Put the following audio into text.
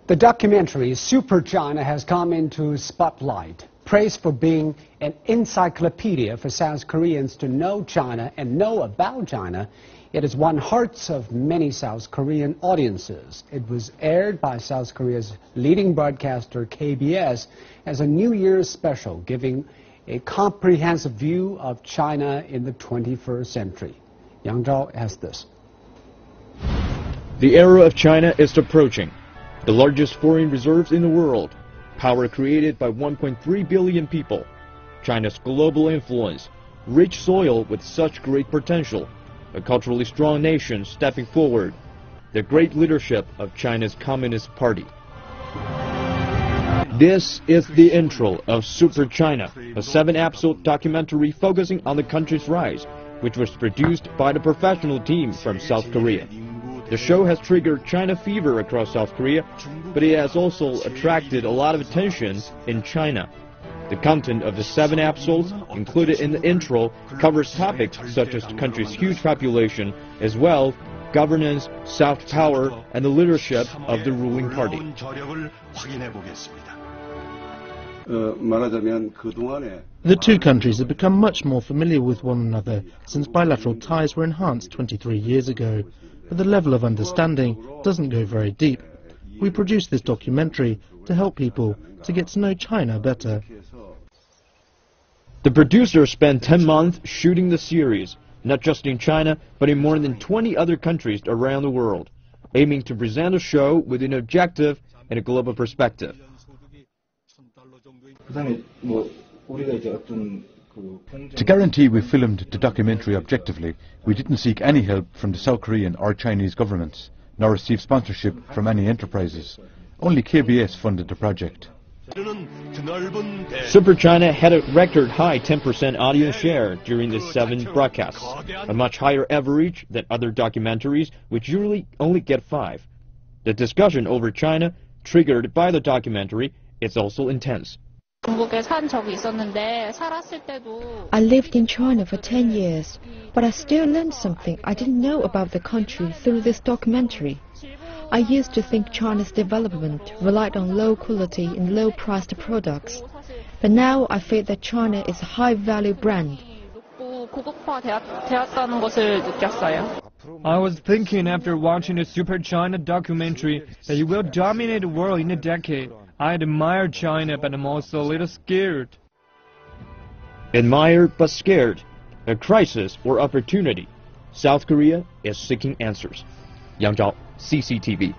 The documentary Super China has come into spotlight, praised for being an encyclopedia for South Koreans to know China and know about China. It has won hearts of many South Korean audiences. It was aired by South Korea's leading broadcaster KBS as a New Year's special, giving a comprehensive view of China in the 21st century. Yang Zhao has this. The era of China is approaching. The largest foreign reserves in the world, power created by 1.3 billion people, China's global influence, rich soil with such great potential, a culturally strong nation stepping forward, the great leadership of China's Communist Party. This is the intro of Super China, a 7-episode documentary focusing on the country's rise, which was produced by the professional team from South Korea. The show has triggered China fever across South Korea, but it has also attracted a lot of attention in China. The content of the 7 episodes included in the intro covers topics such as the country's huge population, as well governance, soft power, and the leadership of the ruling party. The two countries have become much more familiar with one another since bilateral ties were enhanced 23 years ago. But the level of understanding doesn't go very deep. We produced this documentary to help people to get to know China better. The producers spent 10 months shooting the series, not just in China, but in more than 20 other countries around the world, aiming to present a show with an objective and a global perspective. To guarantee we filmed the documentary objectively, we didn't seek any help from the South Korean or Chinese governments, nor receive sponsorship from any enterprises. Only KBS funded the project. Super China had a record high 10% audience share during the 7 broadcasts, a much higher average than other documentaries, which usually only get 5. The discussion over China, triggered by the documentary, is also intense. I lived in China for 10 years, but I still learned something I didn't know about the country through this documentary. I used to think China's development relied on low quality and low priced products, but now I feel that China is a high value brand. I was thinking after watching the Super China documentary that it will dominate the world in a decade. I admire China, but I'm also a little scared. Admire but scared. A crisis or opportunity. South Korea is seeking answers. Yang Zhao, CCTV.